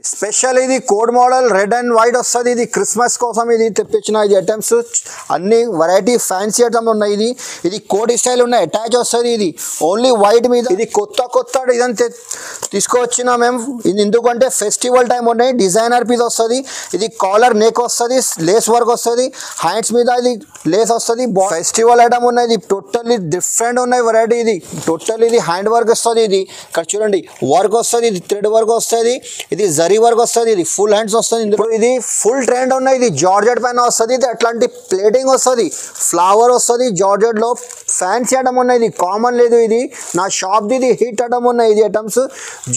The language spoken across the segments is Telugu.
స్పెషల్ ఇది code model red and white వస్తుంది. ఇది క్రిస్మస్ కోసం ఇది తెప్పించిన ఇది ఐటమ్స్ అన్ని వెరైటీ ఫ్యాన్సీ ఐటమ్ ఉన్నాయి. ఇది కోడ్ స్టైల్ ఉన్నాయి, అటాచ్ వస్తుంది. ఇది ఓన్లీ వైట్ మీద ఇది కొత్త డిజైన్ తీసుకువచ్చిన మేము. ఇది ఎందుకంటే ఫెస్టివల్ టైం ఉన్నాయి. డిజైనర్ పీస్ వస్తుంది. ఇది కాలర్ నెక్ వస్తుంది, లేస్ వర్క్ వస్తుంది, హ్యాండ్స్ మీద ఇది లేస్ వస్తుంది. ఫెస్టివల్ ఐటమ్ ఉన్నాయి. ఇది టోటల్లీ డిఫరెంట్ ఉన్నాయి వెరైటీ. ఇది టోటల్ ఇది హ్యాండ్ వర్క్ వస్తుంది. ఇది ఇక్కడ చూడండి వర్క్ వస్తుంది. ఇది థ్రెడ్ వర్క్ వస్తుంది. ఇది జరీ వర్క్ వస్తుంది. ఇది ఫుల్ హ్యాండ్స్ వస్తుంది. ఇందులో ఇది ఫుల్ ట్రెండ్ ఉన్నాయి. ఇది జార్జెట్ పైన వస్తుంది. ఇది అట్లాంటి ప్లేటింగ్ వస్తుంది, ఫ్లవర్ వస్తుంది. జార్జెట్ లో ఫ్యాన్సీ ఐటమ్ ఉన్నాయి. ఇది కామన్ లేదు. ఇది నా షాప్ ఇది హిట్ ఐటమ్ ఉన్నాయి. ఇది ఐటమ్స్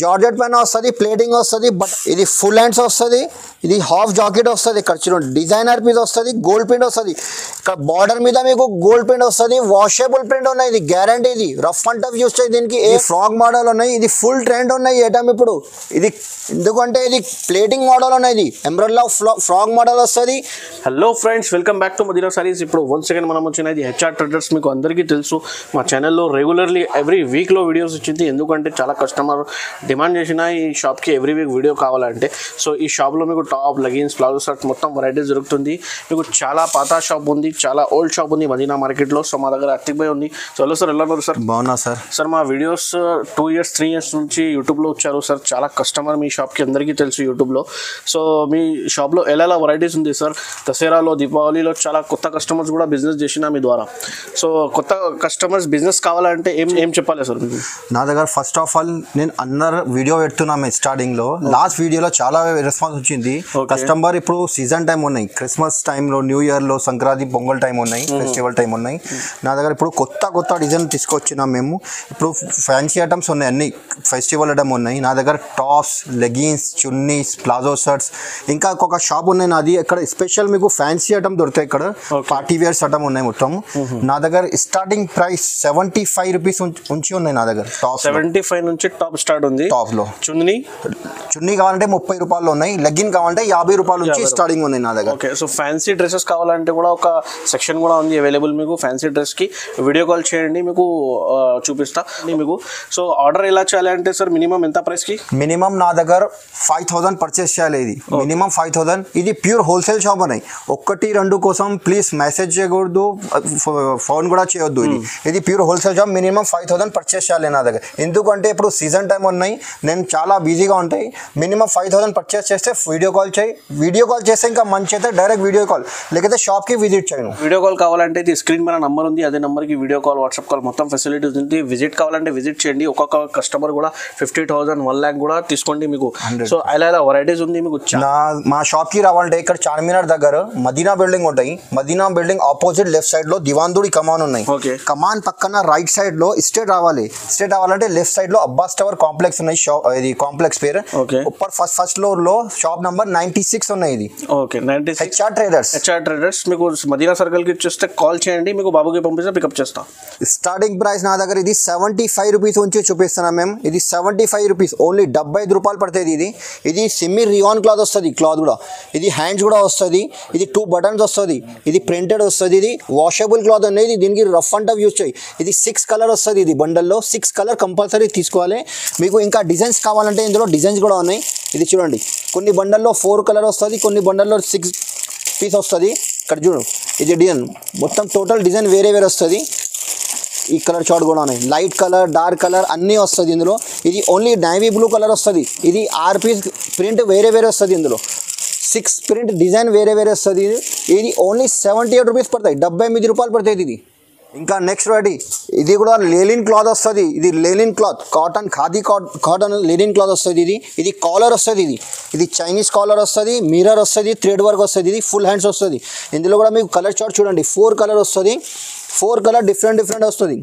జార్జెట్ పైన వస్తుంది, ప్లేటింగ్ వస్తుంది. బట్ ఇది ఫుల్ హ్యాండ్స్ వస్తుంది. ఇది హాఫ్ జాకెట్ వస్తుంది. ఇక్కడ చూడండి డిజైనర్ పీస్ వస్తుంది, గోల్డ్ ప్రింట్ వస్తుంది. ఇక్కడ బార్డర్ మీద మీకు గోల్డ్ ప్రింట్ వస్తుంది. వాషబుల్ ప్రింట్ ఉన్నాయి. ఇది గ్యారంటీ. ఇది రఫ్ అండ్ టఫ్ యూస్ చేసి దీనికి ఏ ఫ్రాక్ మోడల్ ఉన్నాయి. ఇది ఫుల్ ట్రెండ్ ఉన్నాయి ఈ ఐటమ్ ఇప్పుడు. ఇది ఎందుకంటే ఇది ప్లేటింగ్ మోడల్ ఉన్నాయి. ఇది ఎంబ్రాయిడరీ ఫ్రాక్ మోడల్ వస్తుంది. Hello friends, welcome back to Madina Sarees. ఇప్పుడు వన్ సెకండ్ మనం వచ్చినది హెచ్ఆర్ ట్రేడర్స్. మీకు అందరికీ తెలుసు మా ఛానల్లో రెగ్యులర్లీ ఎవ్రీ వీక్లో వీడియోస్ వచ్చింది. ఎందుకంటే చాలా కస్టమర్ డిమాండ్ చేసిన ఈ షాప్కి ఎవ్రీ వీక్ వీడియో కావాలంటే. సో ఈ షాప్లో మీకు టాప్, లెగిన్స్, ప్లాజో షర్ట్స్ మొత్తం వెరైటీస్ దొరుకుతుంది. మీకు చాలా పాత షాప్ ఉంది, చాలా ఓల్డ్ షాప్ ఉంది మదీనా మార్కెట్లో. సో మా దగ్గర అతిక్ భాయ్ ఉంది. సో హలో సార్, ఎలా ఉన్నారు సార్? బాగున్నా సార్. సార్ మా వీడియోస్ 2 years 3 years నుంచి యూట్యూబ్లో వచ్చారు సార్. చాలా కస్టమర్ మీ షాప్కి అందరికీ తెలుసు యూట్యూబ్లో. సో మీ షాప్లో ఎలా వెరైటీస్ ఉంది సార్? దసరాలో, దీపావళిలో చాలా కొత్త కస్టమర్స్ కూడా బిజినెస్ చేసిన మీ ద్వారా. సో కొత్త కస్టమర్స్ బిజినెస్ కావాలంటే ఏం చెప్పాలి సార్ మీకు? నా దగ్గర ఫస్ట్ ఆఫ్ ఆల్ నేను అందరు వీడియో పెడుతున్నాము స్టార్టింగ్ లో. లాస్ట్ వీడియోలో చాలా రెస్పాన్స్ వచ్చింది. కస్టమర్ ఇప్పుడు సీజన్ టైం ఉన్నాయి, క్రిస్మస్ టైంలో, న్యూ ఇయర్ లో, సంక్రాంతి, పొంగల్ టైం ఉన్నాయి, ఫెస్టివల్ టైం ఉన్నాయి. నా దగ్గర ఇప్పుడు కొత్త డిజైన్ తీసుకొచ్చినాం మేము. ఇప్పుడు ఫ్యాన్సీ ఐటమ్స్ ఉన్నాయి, అన్ని ఫెస్టివల్ ఐటమ్ ఉన్నాయి. నా దగ్గర tops, leggings, chunnis, palazzo shirts, ఇంకా ఒక షాప్ ఉన్నాయి నాది. ఇక్కడ స్పెషల్ మీకు ఫ్యాన్సీ ఐటమ్ దొరుకుతాయి. ఇక్కడ పార్టీ వేర్స్ ఐటమ్ ఉన్నాయి మొత్తం. నా దగ్గర స్టార్టింగ్ ప్రైస్ 75 రూపీస్ ఉంచి ఉన్నాయి నా దగ్గర. టాప్ 75 నుంచి టాప్ స్టార్ట్ ఉంది. టాప్ లో చున్నీ కావాలంటే 30 రూపాయలు ఉన్నాయి. లెగ్గిన్ కావాలంటే 50 రూపాయల నుంచి స్టార్టింగ్ ఉన్నాయి నా దగ్గర. ఓకే, సో ఫ్యాన్సీ డ్రెస్సెస్ కావాలంటే కూడా ఒక సెక్షన్ కూడా ఉంది అవైలబుల్ మీకు. ఫ్యాన్సీ డ్రెస్ కి వీడియో కాల్ చేయండి, మీకు చూపిస్తా మీకు. సో ఆర్డర్ ఎలా చేయాలంటే సార్ మినిమం ఎంత ప్రైస్ కి? మినిమం నా దగ్గర 5000 పర్చేస్ చేయాలి. ఇది మినిమం 5000. ఇది ప్యూర్ హోల్సేల్ షాప్ ఉన్నాయి. 1-2 కోసం ప్లీజ్ మెసేజ్ చేయకూడదు, ఫోన్ కూడా చేయొద్దు. ఇది pure wholesale shop. Minimum 5000 purchase చేయాలి నా దగ్గర. ఎందుకంటే ఇప్పుడు సీజన్ టైం ఉన్నాయి, నేను చాలా బిజీగా ఉంటాయి. మినిమం 5000 పర్చేస్ చేస్తే వీడియో కాల్ చేయి. వీడియో కాల్ చేస్తే ఇంకా మంచి అయితే డైరెక్ట్ వీడియో కాల్, లేకపోతే షాప్కి విజిట్ చేయను. వీడియో కాల్ కావాలంటే ఇది స్క్రీన్ మీద నంబర్ ఉంది, అదే నెంబర్కి వీడియో కాల్, వాట్సాప్ కాల్ మొత్తం ఫెసిలిటీస్ ఉంది. విజిట్ కావాలంటే విజిట్ చేయండి. ఒక్కొక్క కస్టమర్ కూడా 50,000 1 lakh కూడా తీసుకోండి మీకు. సో అలా వెరైటీస్ ఉంది మీకు. మా షాప్కి రావాలంటే ఇక్కడ చార్మినార్ దగ్గర మదీనా బిల్డింగ్ ఉంటాయి. Madina building opposite left side లో దివాందుడి కమాన్ ఉన్నాయి. కమాన్ పక్కన రైట్ సైడ్ లో స్ట్రేట్ రావాలంటే లెఫ్ట్ సైడ్ లో అబ్బాస్ టవర్ కాంప్లెక్స్ ఉన్నాయి. ఇది కాంప్లెక్స్ పేరు. ఫస్ట్ ఫ్లోర్ లో షాప్ నంబర్ 96 ఉన్నాయి. ఇది ఓకే 96 హెచ్ఆర్ ట్రేడర్స్. మీకు మదీనా సర్కిల్ కి చూస్తే కాల్ చేయండి, మీకు బాబుకి పంపిస్తే పికప్ చేస్తాం. స్టార్టింగ్ ప్రైస్ నా దగ్గర ఇది 75 రూపీస్ ఉంచి చూపిస్తున్నాం మేము. ఇది 75 రూపీస్ ఓన్లీ 75 రూపాయలు పడుతుంది. ఇది సెమీ రియాన్ క్లాత్ వస్తుంది. క్లాత్ కూడా ఇది హ్యాండ్స్ కూడా వస్తుంది. ఇది 2 buttons వస్తుంది. ఇది ప్రింటెడ్ వస్తుంది. ఇది వాషబుల్ క్లాత్ అనేది. దీనికి రఫ్ అండ్ టఫ్ యూజ్ చేయి. ఇది 6 కలర్ వస్తుంది. ఇది బండల్లో 6 కలర్ కంపల్సరీ తీసుకోవాలి. మీకు ఇంకా డిజైన్స్ కావాలంటే ఇందులో డిజైన్స్ కూడా ఉన్నాయి. ఇది చూడండి, కొన్ని బండల్లో 4 కలర్ వస్తుంది, కొన్ని బండల్లో 6 పీస్ వస్తుంది. ఇక్కడ చూడు, ఇది డిజైన్ మొత్తం టోటల్ డిజైన్ వేరే వస్తుంది. ఈ కలర్ చార్ట్ కూడా ఉన్నాయి. లైట్ కలర్, డార్క్ కలర్ అన్నీ వస్తుంది ఇందులో. ఇది ఓన్లీ నేవీ బ్లూ కలర్ వస్తుంది. ఇది 6 పీస్ ప్రింట్ వేరే వస్తుంది. ఇందులో 6 ప్రింట్ డిజైన్ వేరే వస్తుంది. ఇది ఓన్లీ 78 రూపీస్ పడతాయి, 78 రూపాయలు పడుతుంది ఇది. ఇంకా నెక్స్ట్ వెరైటీ, ఇది కూడా లెనిన్ క్లాత్ వస్తుంది. ఇది linen cloth, cotton, khadi cotton linen cloth వస్తుంది. ఇది కాలర్ వస్తుంది. ఇది చైనీస్ కాలర్ వస్తుంది, మిర్రర్ వస్తుంది, థ్రెడ్ వర్క్ వస్తుంది. ఇది ఫుల్ హ్యాండ్స్ వస్తుంది. ఇందులో కూడా మీకు కలర్ చార్ట్ చూడండి, 4 కలర్ వస్తుంది. 4 కలర్ డిఫరెంట్ వస్తుంది.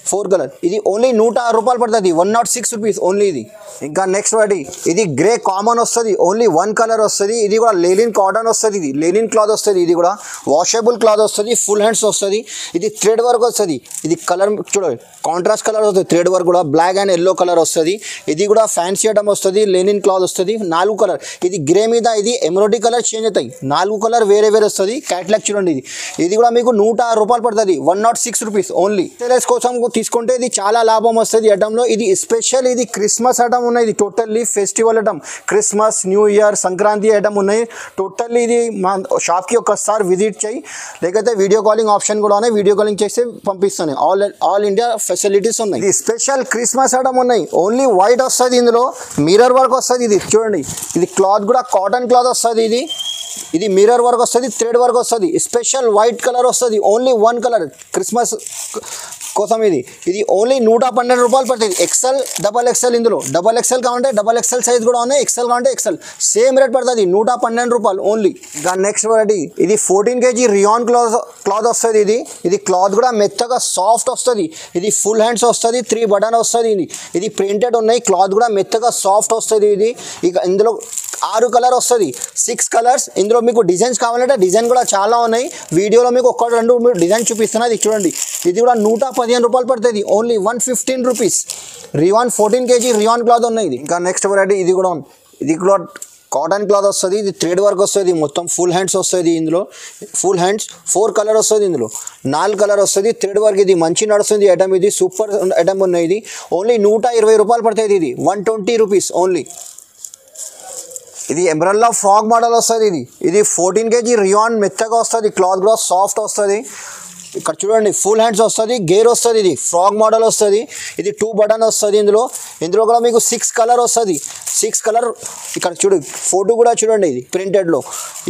4 కలర్. ఇది ఓన్లీ 106 రూపాయలు పడుతుంది, 106 రూపీస్ ఓన్లీ ఇది. ఇంకా నెక్స్ట్ వెరైటీ, ఇది గ్రే కామన్ వస్తుంది. ఓన్లీ 1 కలర్ వస్తుంది. ఇది కూడా లెనిన్ కాటన్ వస్తుంది. ఇది లెనిన్ క్లాత్ వస్తుంది. ఇది కూడా వాషబుల్ క్లాత్ వస్తుంది. ఫుల్ హ్యాండ్స్ వస్తుంది. ఇది థ్రెడ్ వర్క్ వస్తుంది. ఇది కలర్ చూడండి, కాంట్రాస్ట్ కలర్ వస్తుంది. థ్రెడ్ వర్క్ కూడా బ్లాక్ అండ్ ఎల్లో కలర్ వస్తుంది. ఇది కూడా ఫ్యాన్సీ ఐటమ్ వస్తుంది. లెనిన్ క్లాత్ వస్తుంది. 4 కలర్. ఇది గ్రే మీద ఇది ఎమరోడీ కలర్ చేంజ్ అవుతాయి. 4 కలర్ వేరే వస్తుంది. క్యాట్లాగ్ చూడండి. ఇది కూడా మీకు 106 రూపాయలు పడుతుంది, 106 రూపీస్ ఓన్లీ. సేల్స్ కోసం తీసుకుంటే ఇది చాలా లాభం వస్తుంది ఐటమ్లో. ఇది స్పెషల్, ఇది క్రిస్మస్ ఐటమ్ ఉన్నాయి, ఇది totally festival item. Christmas, new year, Sankranti item ఉన్నాయి టోటల్లీ. ఇది మా షాప్కి ఒకసారి విజిట్ చేయి, లేకపోతే వీడియో కాలింగ్ ఆప్షన్ కూడా ఉన్నాయి, వీడియో కాలింగ్ చేస్తే పంపిస్తాను. ఆల్ ఇండియా ఫెసిలిటీస్ ఉన్నాయి. ఇది స్పెషల్ క్రిస్మస్ ఐటమ్ ఉన్నాయి, ఓన్లీ వైట్ వస్తుంది, ఇందులో మిర్రర్ వర్క్ వస్తుంది. ఇది చూడండి, ఇది క్లాత్ కూడా కాటన్ క్లాత్ వస్తుంది. ఇది మిర్రర్ వర్క్ వస్తుంది, థ్రెడ్ వర్క్ వస్తుంది, స్పెషల్ వైట్ కలర్ వస్తుంది, ఓన్లీ వన్ కలర్ క్రిస్మస్ కోసం. ఇది ఓన్లీ 112 రూపాయలు పడుతుంది. ఎక్సెల్, డబల్ ఎక్సెల్, ఇందులో డబల్ ఎక్సెల్ కావాలంటే డబల్ ఎక్సెల్ సైజ్ కూడా ఉన్నాయి, ఎక్సెల్ కావాలంటే ఎక్సెల్, సేమ్ రేట్ పడుతుంది, 112 రూపాయలు ఓన్లీ. దాని నెక్స్ట్ వెరైటీ ఇది 14 kg రియాన్ క్లాత్ వస్తుంది. ఇది క్లాత్ కూడా మెత్తగా సాఫ్ట్ వస్తుంది. ఇది ఫుల్ హ్యాండ్స్ వస్తుంది, 3 బటన్ వస్తుంది. ఇది ప్రింటెడ్ ఉన్నాయి, క్లాత్ కూడా మెత్తగా సాఫ్ట్ వస్తుంది. ఇక ఇందులో 6 కలర్ వస్తుంది, 6 కలర్స్. ఇందులో మీకు డిజైన్స్ కావాలంటే డిజైన్ కూడా చాలా ఉన్నాయి, వీడియోలో మీకు 1-2 డిజైన్ చూపిస్తున్నా. ఇది చూడండి, ఇది కూడా 115 రూపాయలు పడుతుంది, only 115 rupees. Rayon 14 kg rayon cloth ఉన్నాయి. ఇంకా నెక్స్ట్ వెరైటీ ఇది కూడా కాటన్ క్లాత్ వస్తుంది. ఇది థ్రెడ్ వర్క్ వస్తుంది, మొత్తం ఫుల్ హ్యాండ్స్ వస్తుంది. ఇందులో ఫుల్ హ్యాండ్స్ 4 కలర్ వస్తుంది, ఇందులో 4 కలర్ వస్తుంది, థ్రెడ్ వర్క్. ఇది మంచి నడుస్తుంది ఐటమ్, ఇది సూపర్ ఐటమ్ ఉన్నాయి. ఇది ఓన్లీ 120 రూపాయలు పడుతుంది, ఇది 120 రూపీస్ ఓన్లీ. ఇది ఎంబ్రెల్లా ఫ్రాక్ మోడల్ వస్తుంది. ఇది 14 kg రియాన్ మెత్తగా వస్తుంది, క్లాత్ కూడా సాఫ్ట్ వస్తుంది. ఇక్కడ చూడండి, ఫుల్ హ్యాండ్స్ వస్తుంది, గేర్ వస్తుంది. ఇది ఫ్రాక్ మోడల్ వస్తుంది. ఇది 2 బటన్ వస్తుంది. ఇందులో కూడా మీకు 6 కలర్ వస్తుంది, 6 కలర్. ఇక్కడ ఫోటో కూడా చూడండి, ఇది ప్రింటెడ్లో.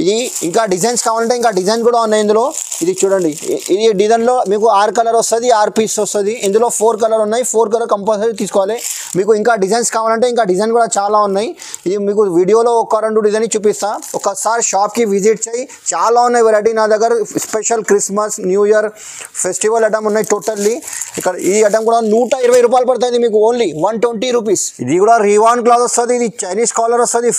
ఇది ఇంకా డిజైన్స్ కావాలంటే ఇంకా డిజైన్ కూడా ఉన్నాయి ఇందులో. ఇది చూడండి, ఇది డిజైన్లో మీకు 6 కలర్ వస్తుంది, 6 పీస్ వస్తుంది. ఇందులో 4 కలర్ ఉన్నాయి, 4 కలర్ కంపల్సరీ తీసుకోవాలి. మీకు ఇంకా డిజైన్స్ కావాలంటే ఇంకా డిజైన్ కూడా చాలా ఉన్నాయి. ఇది మీకు వీడియోలో 1-2 డిజైన్ చూపిస్తా, ఒకసారి షాప్కి విజిట్ చేయి. చాలా ఉన్నాయి వెరైటీ నా దగ్గర. Special Christmas, new year festival item ఉన్నాయి టోటల్లీ. ఇక్కడ ఈ ఐటమ్ కూడా 120 రూపాయలు పడుతుంది మీకు, ఓన్లీ 120 రూపీస్. ఇది కూడా రివాన్ క్లాత్ వస్తుంది. ఇది చైనీస్ కాలర్ వస్తుంది,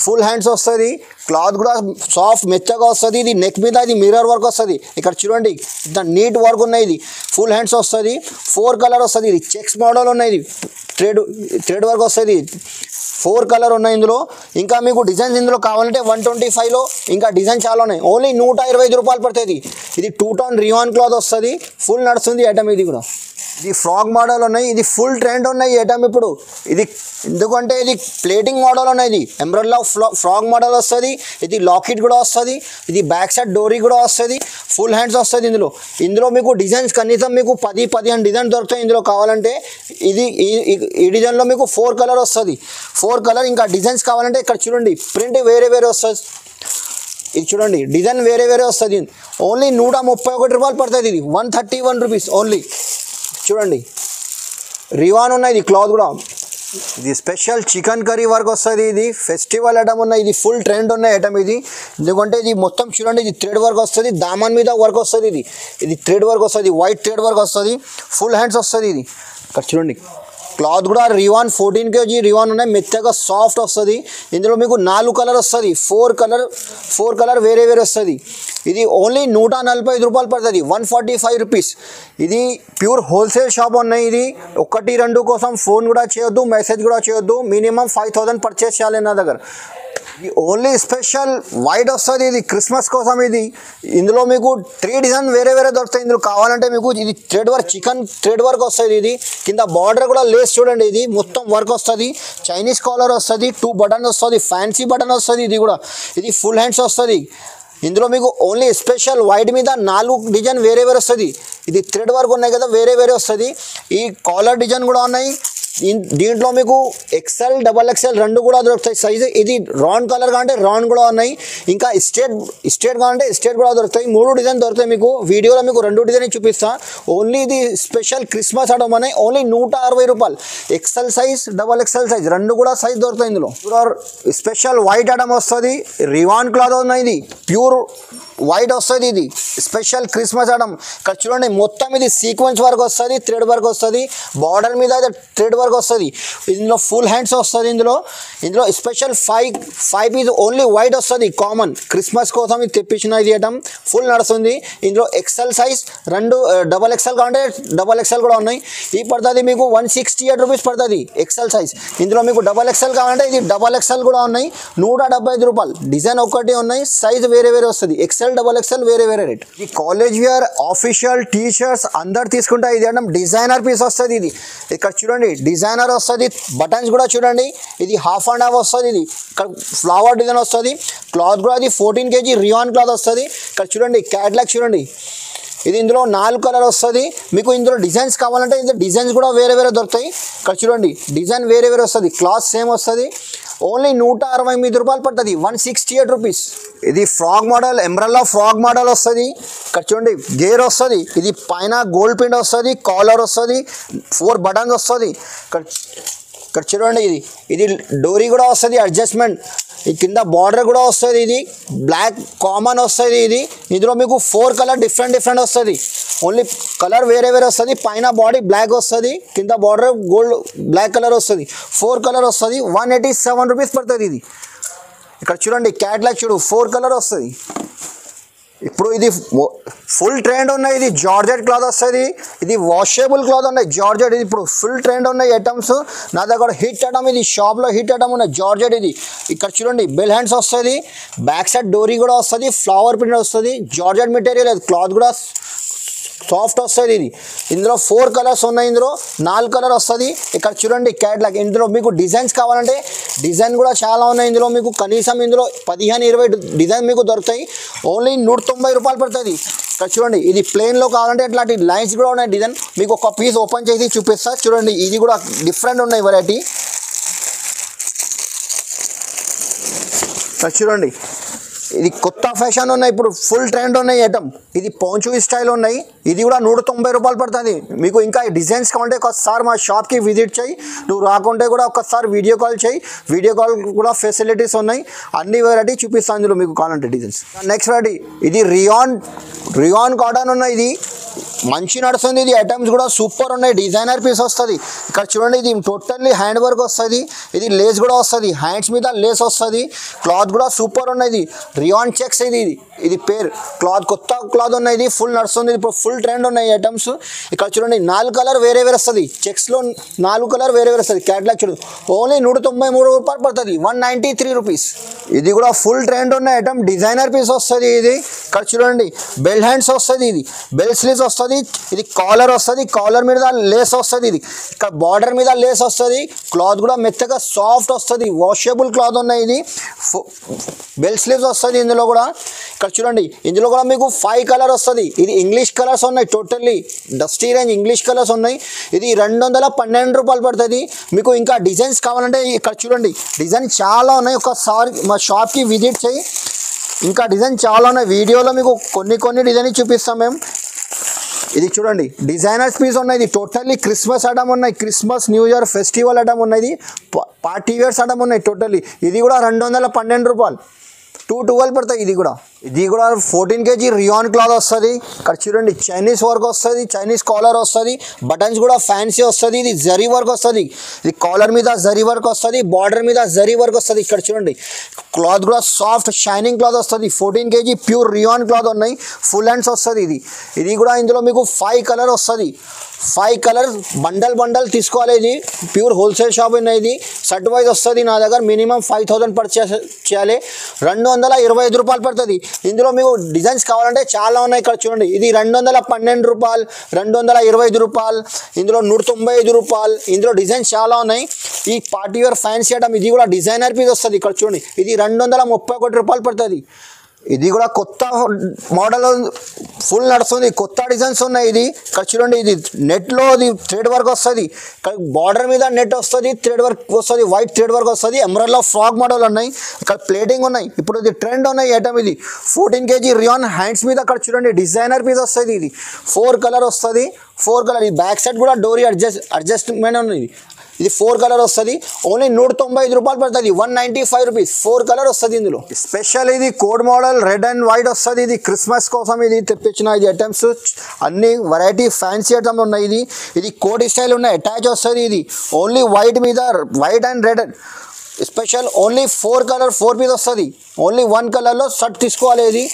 ఫుల్ హ్యాండ్స్ వస్తుంది, క్లాత్ కూడా సాఫ్ట్ మెత్తగా వస్తుంది. ఇది నెక్ మీద ఇది మిర్రర్ వర్క్ వస్తుంది. ఇక్కడ చూడండి, ఇంత నీట్ వర్క్ ఉన్నాయి. ఇది ఫుల్ హ్యాండ్స్ వస్తుంది, 4 కలర్ వస్తుంది. ఇది చెక్స్ మోడల్ ఉన్నాయి, ఇది థ్రెడ్ వర్క్ వస్తుంది, 4 కలర్ ఉన్నాయి ఇందులో. ఇంకా మీకు డిజైన్స్ ఇందులో కావాలంటే 125లో ఇంకా డిజైన్ చాలా ఉన్నాయి, ఓన్లీ 125 రూపాయలు పడుతుంది. ఇది 2 టోన్ రియాన్ క్లాత్ వస్తుంది, ఫుల్ నడుస్తుంది ఐటమ్. ఇది కూడా ఇది ఫ్రాక్ మోడల్ ఉన్నాయి, ఇది ఫుల్ ట్రెండ్ ఉన్నాయి ఐటమ్ ఇప్పుడు. ఇది ఎందుకంటే ఇది ప్లేటింగ్ మోడల్ ఉన్నాయి. ఇది ఎంబ్రెల్లా ఫ్రాక్ మోడల్ వస్తుంది. ఇది లాకెట్ కూడా వస్తుంది. ఇది బ్యాక్ సైడ్ డోరీ కూడా వస్తుంది, ఫుల్ హ్యాండ్స్ వస్తుంది. ఇందులో మీకు డిజైన్స్ కనీసం మీకు 10-15 డిజైన్ దొరుకుతాయి ఇందులో కావాలంటే. ఈ డిజైన్లో మీకు 4 కలర్ వస్తుంది, 4 కలర్. ఇంకా డిజైన్స్ కావాలంటే ఇక్కడ చూడండి, ప్రింట్ వేరే వస్తుంది. ఇది చూడండి, డిజైన్ వేరే వస్తుంది, ఓన్లీ 131 రూపాయలు పడుతుంది. ఇది 131 రూపీస్ ఓన్లీ. చూడండి, రివాన్ ఉన్నాయి, ఇది క్లాత్ కూడా. ఇది స్పెషల్ చికెన్ కర్రీ వర్క్ వస్తుంది. ఇది ఫెస్టివల్ ఐటమ్ ఉన్నాయి, ఇది ఫుల్ ట్రెండ్ ఉన్నాయి ఐటమ్. ఇది ఎందుకంటే ఇది మొత్తం చూడండి, ఇది థ్రెడ్ వర్క్ వస్తుంది, దామన్ మీద వర్క్ వస్తుంది. ఇది థ్రెడ్ వర్క్ వస్తుంది, వైట్ థ్రెడ్ వర్క్ వస్తుంది, ఫుల్ హ్యాండ్స్ వస్తుంది. ఇది ఇక్కడ చూడండి, క్లాత్ కూడా రివాన్ 14 kg రివాన్ ఉన్నాయి, మెత్తగా సాఫ్ట్ వస్తుంది. ఇందులో మీకు 4 కలర్ వస్తుంది, 4 కలర్ వేరే వస్తుంది. ఇది ఓన్లీ 145 రూపాయలు పడుతుంది, 145 రూపీస్. ఇది ప్యూర్ హోల్సేల్ షాప్ ఉన్నాయి. ఇది 1-2 కోసం ఫోన్ కూడా చేయొద్దు, మెసేజ్ కూడా చేయొద్దు, మినిమం 5000 పర్చేస్ చేయాలి నా దగ్గర. ఇది ఓన్లీ స్పెషల్ వైట్ వస్తుంది, ఇది క్రిస్మస్ కోసం. ఇందులో మీకు 3 డిజైన్ వేరే దొరుకుతాయి. ఇందులో కావాలంటే మీకు ఇది thread work, chicken thread work వస్తుంది. ఇది కింద బార్డర్ కూడా లేస్ చూడండి, ఇది మొత్తం వర్క్ వస్తుంది. చైనీస్ కాలర్ వస్తుంది, 2 బటన్ వస్తుంది, ఫ్యాన్సీ బటన్ వస్తుంది. ఇది ఫుల్ హ్యాండ్స్ వస్తుంది. ఇందులో మీకు ఓన్లీ స్పెషల్ వైట్ మీద 4 డిజైన్ వేరే వస్తుంది. ఇది థ్రెడ్ వర్క్ ఉన్నాయి కదా, వేరే వస్తుంది. ఈ కాలర్ డిజైన్ కూడా ఉన్నాయి. దీంట్లో మీకు ఎక్సెల్, డబల్ ఎక్సెల్ 2 కూడా దొరుకుతాయి సైజు. ఇది రౌండ్ కలర్ కావాలంటే రౌండ్ కూడా ఉన్నాయి. ఇంకా స్ట్రేట్ కావాలంటే స్ట్రేట్ కూడా దొరుకుతాయి. 3 డిజైన్ దొరుకుతాయి మీకు. వీడియోలో మీకు 2 డిజైన్ చూపిస్తా. ఓన్లీ ఇది స్పెషల్ క్రిస్మస్ ఐటమ్ ఉన్నాయి, ఓన్లీ 160 రూపాయలు. XL size, double XL size 2 కూడా సైజ్ దొరుకుతాయి ఇందులో. స్పెషల్ వైట్ ఐటమ్ వస్తుంది, రివాన్ క్లాత్ ఉన్నాయి. ఇది ప్యూర్ వైట్ వస్తుంది. ఇది స్పెషల్ క్రిస్మస్ ఐటమ్. ఇక్కడ చూడండి, మొత్తం ఇది సీక్వెన్స్ వర్క్ వస్తుంది, థ్రెడ్ వర్క్ వస్తుంది. బార్డర్ మీద థ్రెడ్ వర్క్ వర్క్ వస్తుంది. ఇందులో ఫుల్ హ్యాండ్స్ వస్తుంది. ఇందులో స్పెషల్ 5 పీస్ ఓన్లీ వైట్ వస్తుంది కామన్. క్రిస్మస్ కోసం ఇది తెప్పించిన ఇది ఐటమ్ ఫుల్ నడుస్తుంది. ఇందులో ఎక్సెల్ సైజ్ 2 డబల్ ఎక్సెల్ కావాలంటే డబల్ ఎక్సెల్ కూడా ఉన్నాయి. ఈ పడుతుంది మీకు 168 రూపీస్ పడుతుంది ఎక్సెల్ సైజ్. ఇందులో మీకు డబల్ ఎక్సెల్ కావాలంటే ఇది డబల్ ఎక్సెల్ కూడా ఉన్నాయి, 175 రూపాయలు. డిజైన్ ఒక్కటి ఉన్నాయి, సైజ్ వేరే వేరే వస్తుంది. ఎక్సెల్ డబల్ ఎక్సెల్ వేరే వేరే రేట్. ఈ college wear official T shirts అందరు తీసుకుంటే ఇది అంటే డిజైనర్ పీస్ వస్తుంది. ఇది ఇక్కడ చూడండి డిజైనర్ వస్తుంది. బటన్స్ కూడా చూడండి, ఇది హాఫ్ అండ్ హాఫ్ వస్తుంది. ఇది ఇక్కడ ఫ్లవర్ డిజైన్ వస్తుంది. క్లాత్ కూడా అది 14 kg రియాన్ క్లాత్ వస్తుంది. ఇక్కడ చూడండి క్యాట్లాగ్ చూడండి, ఇది ఇందులో 4 కలర్ వస్తుంది. మీకు ఇందులో డిజైన్స్ కావాలంటే ఇందులో డిజైన్స్ కూడా వేరే వేరే దొరుకుతాయి. ఇక్కడ చూడండి డిజైన్ వేరే వేరే వస్తుంది, క్లాత్ సేమ్ వస్తుంది. ఓన్లీ 168 రూపాయలు పడుతుంది, 168 రూపీస్. ఇది frock model, umbrella frock model వస్తుంది. ఇక్కడ చూడండి గేర్ వస్తుంది. ఇది పైన గోల్డ్ ప్రింట్ వస్తుంది, కాలర్ వస్తుంది, 4 బటన్స్ వస్తుంది. ఇక్కడ చూడండి ఇది డోరీ కూడా వస్తుంది, అడ్జస్ట్మెంట్. ఈ కింద బార్డర్ కూడా వస్తుంది. ఇది బ్లాక్ కామన్ వస్తుంది. ఇందులో మీకు 4 కలర్ డిఫరెంట్ వస్తుంది. ఓన్లీ కలర్ వేరే వేరే వస్తుంది. పైన బాడీ బ్లాక్ వస్తుంది, కింద బార్డర్ గోల్డ్ బ్లాక్ కలర్ వస్తుంది. 4 కలర్ వస్తుంది, 187 రూపీస్ పడుతుంది. ఇది ఇక్కడ చూడండి క్యాట్లాగ్ చూడు, 4 కలర్ వస్తుంది. ఇప్పుడు ఇది ఫుల్ ట్రెండ్ ఉన్నాయి. ఇది జార్జెట్ క్లాత్ వస్తుంది. ఇది వాషబుల్ క్లాత్ ఉన్నాయి జార్జెట్. ఇది ఇప్పుడు ఫుల్ ట్రెండ్ ఉన్నాయి ఐటమ్స్. నా దగ్గర హిట్ ఐటమ్, ఇది షాప్లో హిట్ ఐటమ్ ఉన్నాయి జార్జెట్. ఇది ఇక్కడ చూడండి బెల్ హ్యాండ్స్ వస్తుంది, బ్యాక్ సైడ్ డోరీ కూడా వస్తుంది, ఫ్లవర్ ప్రింట్ వస్తుంది. జార్జెట్ మెటీరియల్, అది క్లాత్ కూడా సాఫ్ట్ వస్తుంది. ఇందులో 4 కలర్స్ ఉన్నాయి, ఇందులో 4 కలర్ వస్తుంది. ఇక్కడ చూడండి క్యాట్లాగ్. ఇందులో మీకు డిజైన్స్ కావాలంటే డిజైన్ కూడా చాలా ఉన్నాయి. ఇందులో మీకు కనీసం ఇందులో 15-20 డిజైన్ మీకు దొరుకుతాయి. ఓన్లీ 190 రూపాయలు పడుతుంది. ఇక్కడ చూడండి ఇది ప్లెయిన్లో కావాలంటే ఇట్లాంటి లైన్స్ కూడా ఉన్నాయి డిజైన్. మీకు ఒక పీస్ ఓపెన్ చేసి చూపిస్తా చూడండి. ఇది కూడా డిఫరెంట్ ఉన్నాయి వెరైటీ. ఇక్కడ చూడండి ఇది కొత్త ఫ్యాషన్ ఉన్నాయి, ఇప్పుడు ఫుల్ ట్రెండ్ ఉన్నాయి ఐటమ్. ఇది పోంచు స్టైల్ ఉన్నాయి. ఇది కూడా 190 రూపాయలు పడుతుంది. మీకు ఇంకా డిజైన్స్ కావాలంటే ఒకసారి మా షాప్కి విజిట్ చేయి. నువ్వు రాకుంటే కూడా ఒకసారి వీడియో కాల్ చేయి. వీడియో కాల్ కూడా ఫెసిలిటీస్ ఉన్నాయి. అన్ని వెరైటీ చూపిస్తాను ఇందులో మీకు కావాలంటే డిజైన్స్. నెక్స్ట్ వెరైటీ ఇది రియాన్ కాటన్ ఉన్నాయి. ఇది మంచి నడుస్తుంది. ఇది ఐటమ్స్ కూడా సూపర్ ఉన్నాయి, డిజైనర్ పీస్ వస్తుంది. ఇక్కడ చూడండి ఇది టోటల్లీ హ్యాండ్ వర్క్ వస్తుంది. ఇది లేస్ కూడా వస్తుంది, హ్యాండ్స్ మీద లేస్ వస్తుంది. క్లాత్ కూడా సూపర్ ఉన్నాయి. రియాన్ చెక్స్ ఇది పేరు క్లాత్, కొత్త క్లాత్ ఉన్నాయి. ఇది ఫుల్ నడుస్తుంది. ఇప్పుడు ఫుల్ ట్రెండ్ ఉన్నాయి ఐటమ్స్. ఇక్కడ చూడండి 4 కలర్ వేరే వేరే వస్తుంది. చెక్స్లో 4 కలర్ వేరే వేరే వస్తుంది. క్యాట్లాగ్ చూడండి ఓన్లీ 193 రూపాయలు పడుతుంది, 193 రూపీస్. ఇది కూడా ఫుల్ ట్రెండ్ ఉన్న ఐటమ్, డిజైనర్ పీస్ వస్తుంది. ఇది ఇక్కడ చూడండి బెల్ హ్యాండ్స్ వస్తుంది, ఇది బెల్ స్లీవ్స్ వస్తుంది. ఇది కాలర్ వస్తుంది, కాలర్ మీద లేస్ వస్తుంది. ఇది ఇక్కడ బార్డర్ మీద లేస్ వస్తుంది. క్లాత్ కూడా మెత్తగా సాఫ్ట్ వస్తుంది, వాషబుల్ క్లాత్ ఉన్నాయి. ఇది బెల్ స్లీవ్స్ వస్తుంది. ఇందులో కూడా ఇక్కడ చూడండి ఇందులో కూడా మీకు 5 కలర్ వస్తుంది. ఇది ఇంగ్లీష్ కలర్స్ ఉన్నాయి, totally dusty range English colours ఉన్నాయి. ఇది 212 రూపాయలు పడుతుంది. మీకు ఇంకా డిజైన్స్ కావాలంటే ఇక్కడ చూడండి డిజైన్ చాలా ఉన్నాయి. ఒకసారి మా షాప్కి విజిట్ చేయి, ఇంకా డిజైన్ చాలా ఉన్నాయి. వీడియోలో మీకు కొన్ని డిజైన్ చూపిస్తాం మేము. ఇది చూడండి డిజైనర్స్ పీస్ ఉన్నాయి. ఇది టోటల్లీ క్రిస్మస్ ఐటమ్ ఉన్నాయి, Christmas new year festival item ఉన్నాయి. ఇది పార్టీ వేర్స్ ఐటమ్ ఉన్నాయి టోటల్లీ. ఇది కూడా 212 రూపాయలు, 212 పడతాయి. ఇది కూడా 14 kg రియాన్ క్లాత్ వస్తుంది. ఇక్కడ చూడండి చైనీస్ వర్క్ వస్తుంది, చైనీస్ కాలర్ వస్తుంది. బటన్స్ కూడా ఫ్యాన్సీ వస్తుంది. ఇది జరీ వర్క్ వస్తుంది. ఇది కాలర్ మీద జరీ వర్క్ వస్తుంది, బార్డర్ మీద జరీ వర్క్ వస్తుంది. ఇక్కడ చూడండి క్లాత్ కూడా సాఫ్ట్ షైనింగ్ క్లాత్ వస్తుంది. 14 kg ప్యూర్ రియాన్ క్లాత్ ఉన్నాయి. ఫుల్ హ్యాండ్స్ వస్తుంది. ఇది కూడా ఇందులో మీకు 5 కలర్ వస్తుంది. 5 కలర్ బండల్ తీసుకోవాలి. ఇది ప్యూర్ హోల్సేల్ షాప్ ఉన్నాయి. ఇది సెట్ వైజ్ వస్తుంది. నా దగ్గర మినిమం 5000 పర్చేస్ చేయాలి. 225 రూపాయలు పడుతుంది. ఇందులో మీకు డిజైన్స్ కావాలంటే చాలా ఉన్నాయి. ఇక్కడ చూడండి ఇది 212 రూపాయలు, 225 రూపాయలు, ఇందులో 195 రూపాయలు. ఇందులో డిజైన్స్ చాలా ఉన్నాయి. ఈ పార్టీ వేర్ ఫ్యాన్సీ ఐటమ్, ఇది కూడా డిజైనర్ పీస్ వస్తుంది. ఇక్కడ చూడండి ఇది 231 రూపాయలు పడుతుంది. ఇది కూడా కొత్త మోడల్ ఫుల్ నడుస్తుంది, కొత్త డిజైన్స్ ఉన్నాయి. ఇది ఇక్కడ చూడండి ఇది నెట్లో ఇది థ్రెడ్ వర్క్ వస్తుంది. ఇక్కడ బార్డర్ మీద నెట్ వస్తుంది, థ్రెడ్ వర్క్ వస్తుంది, వైట్ థ్రెడ్ వర్క్ వస్తుంది. ఎంబ్రెల్లా ఫ్రాక్ మోడల్ ఉన్నాయి. ఇక్కడ ప్లేటింగ్ ఉన్నాయి. ఇప్పుడు ఇది ట్రెండ్ ఉన్నాయి ఐటమ్. ఇది 14 kg రియాన్ హ్యాండ్స్ మీద అక్కడ చూడండి డిజైనర్ పీస్ వస్తుంది. ఇది 4 కలర్ వస్తుంది. 4 కలర్. ఈ బ్యాక్ సైడ్ కూడా డోరీ అడ్జస్ట్మెంట్ ఉంది. ఇది 4 కలర్ వస్తుంది, ఓన్లీ 195 రూపాయలు పడుతుంది, 195 రూపీస్. 4 కలర్ వస్తుంది ఇందులో. స్పెషల్ ఇది code model red and white వస్తుంది. ఇది క్రిస్మస్ కోసం ఇది తెప్పించిన ఇది ఐటమ్స్, అన్ని వెరైటీ ఫ్యాన్సీ ఐటమ్స్ ఉన్నాయి. ఇది కోడ్ స్టైల్ ఉన్నాయి, అటాచ్ వస్తుంది. ఇది ఓన్లీ వైట్ మీద white and red special, only 4 colour 4 piece వస్తుంది. ఓన్లీ 1 కలర్లో షర్ట్ తీసుకోవాలి. ఇది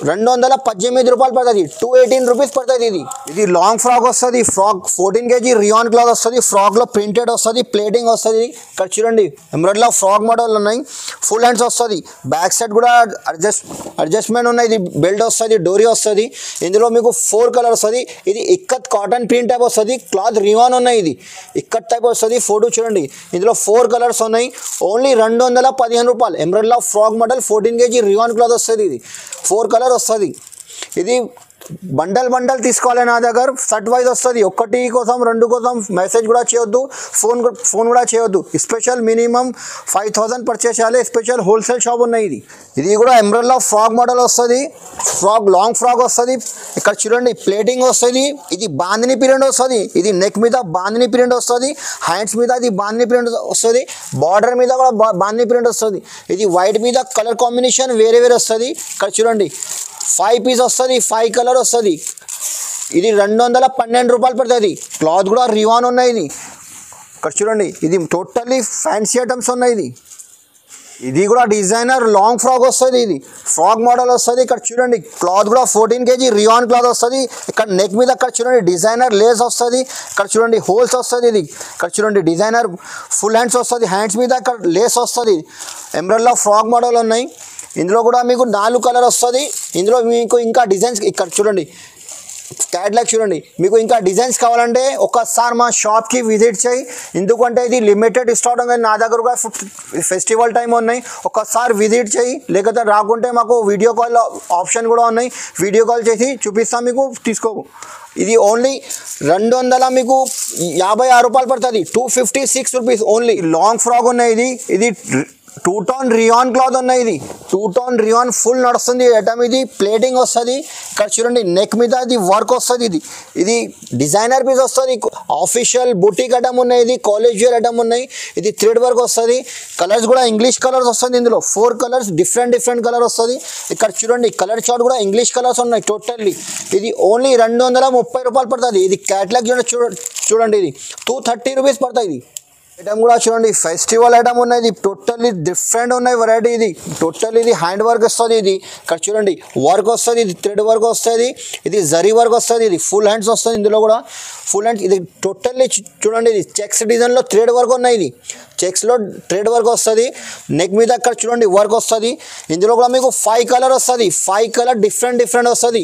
218 రూపాయలు పడుతుంది, 218 రూపీస్ పడుతుంది. ఇది లాంగ్ ఫ్రాక్ వస్తుంది. ఫ్రాక్ 14 kg రియాన్ క్లాత్ వస్తుంది. ఫ్రాక్లో ప్రింటెడ్ వస్తుంది, ప్లేటింగ్ వస్తుంది. ఇక్కడ చూడండి ఎంబ్రాయిడరీలో ఫ్రాక్ మోడల్ ఉన్నాయి, ఫుల్ హ్యాండ్స్ వస్తుంది. బ్యాక్ సైడ్ కూడా అడ్జస్ట్మెంట్ ఉన్నాయి. ఇది బెల్ట్ వస్తుంది, డోరీ వస్తుంది. ఇందులో మీకు 4 కలర్ వస్తుంది. ఇది ఇక్కత్ కాటన్ ప్రింట్ టైప్ వస్తుంది, క్లాత్ రివాన్ ఉన్నాయి. ఇది ఇక్కత్ టైప్ వస్తుంది. ఫోటో చూడండి, ఇందులో 4 కలర్స్ ఉన్నాయి. ఓన్లీ 215 రూపాయలు. ఎంబ్రాయిడరీలో ఫ్రాక్ మోడల్ 14 kg రివాన్ క్లాత్ వస్తుంది. ఇది 4 కలర్ వస్తుంది. ఇది బండల్ తీసుకోవాలి నా దగ్గర, షర్ట్ వైజ్ వస్తుంది. 1 కోసం 2 కోసం మెసేజ్ కూడా చేయొద్దు, ఫోన్ కూడా చేయొద్దు. స్పెషల్ మినిమం 5000 పర్చేస్ చేయాలి. స్పెషల్ హోల్సేల్ షాప్ ఉన్నాయి. ఇది కూడా ఎంబ్రాయిడరీలో ఫ్రాక్ మోడల్ వస్తుంది. ఫ్రాక్ లాంగ్ ఫ్రాక్ వస్తుంది. ఇక్కడ చూడండి ప్లేటింగ్ వస్తుంది. ఇది బాందిని ప్రింట్ వస్తుంది. ఇది నెక్ మీద బాందిని ప్రింట్ వస్తుంది, హ్యాండ్స్ మీద ఇది బాందిని ప్రింట్ వస్తుంది, బార్డర్ మీద కూడా బాందిని ప్రింట్ వస్తుంది. ఇది వైట్ మీద కలర్ కాంబినేషన్ వేరే వస్తుంది. ఇక్కడ చూడండి 5 పీస్ వస్తుంది, 5 కలర్ వస్తుంది. ఇది 212 రూపాయలు పడుతుంది. క్లాత్ కూడా రివాన్ ఉన్నాయి. ఇక్కడ చూడండి ఇది టోటల్లీ ఫ్యాన్సీ ఐటమ్స్ ఉన్నాయి. ఇది కూడా డిజైనర్ లాంగ్ ఫ్రాక్ వస్తుంది. ఇది ఫ్రాక్ మోడల్ వస్తుంది. ఇక్కడ చూడండి క్లాత్ కూడా 14 kg రియాన్ క్లాత్ వస్తుంది. ఇక్కడ నెక్ మీద ఇక్కడ చూడండి డిజైనర్ లేస్ వస్తుంది. ఇక్కడ చూడండి హోల్స్ వస్తుంది. ఇది ఇక్కడ చూడండి డిజైనర్ ఫుల్ హ్యాండ్స్ వస్తుంది, హ్యాండ్స్ మీద ఇక్కడ లేస్ వస్తుంది. ఎంబ్రాయిడరీలో ఫ్రాక్ మోడల్ ఉన్నాయి. ఇందులో కూడా మీకు 4 కలర్ వస్తుంది. ఇందులో మీకు ఇంకా డిజైన్స్ ఇక్కడ చూడండి క్యాటలాగ్ చూడండి. మీకు ఇంకా డిజైన్స్ కావాలంటే ఒకసారి మా షాప్కి విజిట్ చేయి, ఎందుకంటే ఇది లిమిటెడ్ స్టాక్ ఉంది. నా దగ్గర కూడా ఫెస్టివల్ టైం ఉన్నాయి. ఒకసారి విజిట్ చేయి, లేకపోతే రాకుంటే మాకు వీడియో కాల్ ఆప్షన్ కూడా ఉన్నాయి. వీడియో కాల్ చేసి చూపిస్తాం, మీకు తీసుకో. ఇది ఓన్లీ 200 మీకు 56 రూపాయలు పడుతుంది, 256 రూపీస్ ఓన్లీ. లాంగ్ ఫ్రాక్ ఉన్నాయి. ఇది 2 టోన్ రియాన్ క్లాత్ ఉన్నాయి. ఇది 2 టోన్ రియాన్ ఫుల్ నడుస్తుంది ఐటమ్. ఇది ప్లేటింగ్ వస్తుంది. ఇక్కడ చూడండి నెక్ మీద ఇది వర్క్ వస్తుంది. ఇది డిజైనర్ పీస్ వస్తుంది. ఆఫీషియల్ బుటీక్ ఐటమ్ ఉన్నాయి. ఇది కాలేజ్ వేర్ ఐటమ్ ఉన్నాయి. ఇది థ్రెడ్ వర్క్ వస్తుంది. కలర్స్ కూడా ఇంగ్లీష్ కలర్స్ వస్తుంది. ఇందులో 4 కలర్స్ డిఫరెంట్ కలర్ వస్తుంది. ఇక్కడ చూడండి కలర్ చార్ట్ కూడా ఇంగ్లీష్ కలర్స్ ఉన్నాయి టోటల్లీ. ఇది ఓన్లీ 230 రూపాయలు పడుతుంది. ఇది క్యాటలాగ్ చూడండి ఇది 230 రూపీస్ పడుతుంది. ఐటమ్ కూడా చూడండి ఫెస్టివల్ ఐటమ్ ఉన్నాయి. ఇది టోటల్లీ డిఫరెంట్ ఉన్నాయి వెరైటీ. ఇది టోటల్లీ ఇది హ్యాండ్ వర్క్ వస్తుంది. ఇది ఇక్కడ చూడండి వర్క్ వస్తుంది. ఇది థ్రెడ్ వర్క్ వస్తుంది. ఇది జరీ వర్క్ వస్తుంది. ఇది ఫుల్ హ్యాండ్స్ వస్తుంది. ఇందులో కూడా ఫుల్ హ్యాండ్స్. ఇది టోటల్లీ చూడండి ఇది చెక్స్ డిజైన్లో థ్రెడ్ వర్క్ ఉన్నాయి. ఇది చెక్స్లో థ్రెడ్ వర్క్ వస్తుంది. నెక్ మీద అక్కడ చూడండి వర్క్ వస్తుంది. ఇందులో కూడా మీకు 5 కలర్ వస్తుంది. 5 కలర్ డిఫరెంట్ వస్తుంది.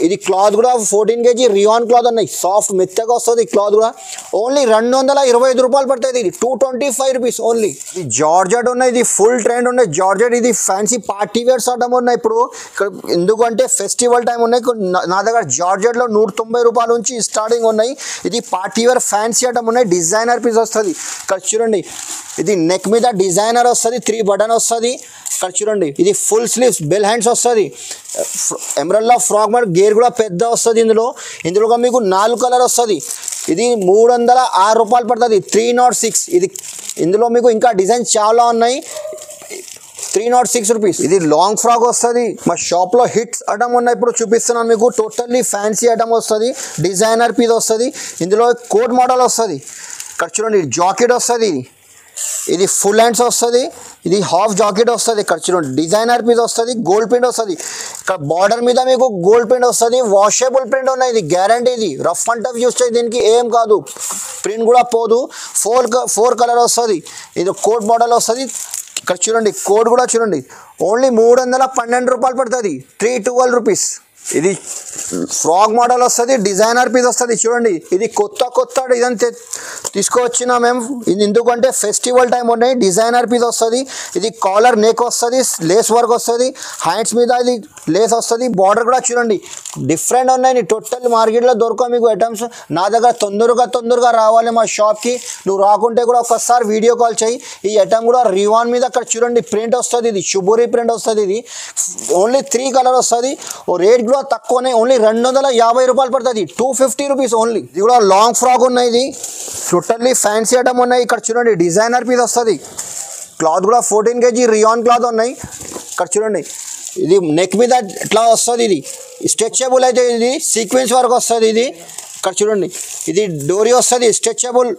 ఇది క్లాత్ కూడా 14 kg రియాన్ క్లాత్ ఉన్నాయి. సాఫ్ట్ మెత్తగా వస్తుంది క్లాత్ కూడా. ఓన్లీ 225 రూపాయలు పడుతుంది. ఇది 225 రూపీస్ ఓన్లీ. ఇది జార్జెట్ ఉన్నాయి. ఇది ఫుల్ ట్రెండ్ ఉన్నాయి జార్జెట్. ఇది ఫ్యాన్సీ పార్టీ వేర్స్ ఐటమ్ ఉన్నాయి ఇప్పుడు. ఇక్కడ ఎందుకంటే ఫెస్టివల్ టైం ఉన్నాయి. నా దగ్గర జార్జెట్లో 190 రూపాయల నుంచి స్టార్టింగ్ ఉన్నాయి. ఇది పార్టీ వేర్ ఫ్యాన్సీ ఐటమ్ ఉన్నాయి. డిజైనర్ పీస్ వస్తుంది. ఇక్కడ చూడండి ఇది నెక్ మీద డిజైనర్ వస్తుంది, 3 బటన్ వస్తుంది. ఇక్కడ చూడండి ఇది ఫుల్ స్లీవ్స్ బెల్ హ్యాండ్స్ వస్తుంది. ఎంబ్రాయిడరీలో ఫ్రాక్ మోడల్ గేర్ కూడా పెద్ద వస్తుంది. ఇందులో మీకు 4 కలర్ వస్తుంది. ఇది 306 రూపాయలు పడుతుంది, 306. ఇది ఇందులో మీకు ఇంకా డిజైన్స్ చాలా ఉన్నాయి. 306 రూపీస్. ఇది లాంగ్ ఫ్రాక్ వస్తుంది. మా షాప్లో హిట్స్ ఐటమ్ ఉన్నాయి. ఇప్పుడు చూపిస్తున్నాను మీకు. టోటల్లీ ఫ్యాన్సీ ఐటమ్ వస్తుంది. డిజైనర్ పీస్ వస్తుంది. ఇందులో కోట్ మోడల్ వస్తుంది. ఇక్కడ చూడండి జాకెట్ వస్తుంది. ఇది ఫుల్ హ్యాండ్స్ వస్తుంది. ఇది హాఫ్ జాకెట్ వస్తుంది. ఇక్కడ చూడండి డిజైనర్ పీస్ వస్తుంది. గోల్డ్ ప్రింట్ వస్తుంది. ఇక్కడ బార్డర్ మీద మీకు గోల్డ్ ప్రింట్ వస్తుంది. వాషబుల్ ప్రింట్ ఉన్నాయి. ఇది గ్యారంటీ. ఇది రఫ్ అండ్ టఫ్ యూస్ చేసి దీనికి ఏం కాదు, ప్రింట్ కూడా పోదు. 4 కలర్ వస్తుంది. ఇది కోట్ మోడల్ వస్తుంది. ఇక్కడ చూడండి కోడ్ కూడా చూడండి ఓన్లీ 312 రూపాయలు పడుతుంది, 312 రూపీస్. ఇది ఫ్రాక్ మోడల్ వస్తుంది. డిజైనర్ పీస్ వస్తుంది. చూడండి ఇది కొత్త డిజైన్ తీసుకువచ్చిన మేము. ఇది ఎందుకంటే ఫెస్టివల్ టైం ఉన్నాయి. డిజైనర్ పీస్ వస్తుంది. ఇది కాలర్ నెక్ వస్తుంది, లేస్ వర్క్ వస్తుంది. హ్యాండ్స్ మీద ఇది లేస్ వస్తుంది. బార్డర్ కూడా చూడండి డిఫరెంట్ ఉన్నాయి. టోటల్ మార్కెట్లో దొరకవు మీకు ఐటమ్స్. నా దగ్గర తొందరగా రావాలి మా షాప్కి. నువ్వు రాకుంటే కూడా ఒకసారి వీడియో కాల్ చేయి. ఈ ఐటమ్ కూడా రివాన్ మీద అక్కడ చూడండి ప్రింట్ వస్తుంది. ఇది షుబూరి ప్రింట్ వస్తుంది. ఇది ఓన్లీ 3 కలర్ వస్తుంది. రేట్ కూడా తక్కువనే, ఓన్లీ 250 రూపాయలు పడుతుంది, 250 రూపీస్ ఓన్లీ. ఇది కూడా లాంగ్ ఫ్రాక్ ఉన్నాయి, ఇది టోటల్లీ ఫ్యాన్సీ ఐటమ్ ఉన్నాయి. ఇక్కడ చూడండి డిజైనర్ పీస్ వస్తుంది, క్లాత్ కూడా 14 kg రియాన్ క్లాత్ ఉన్నాయి. ఇక్కడ చూడండి ఇది నెక్ మీద ఇట్లా వస్తుంది, ఇది స్ట్రెచబుల్ అయితే, ఇది సీక్వెన్స్ వర్క్ వస్తుంది. ఇది ఇక్కడ చూడండి ఇది డోరీ వస్తుంది, స్ట్రెచబుల్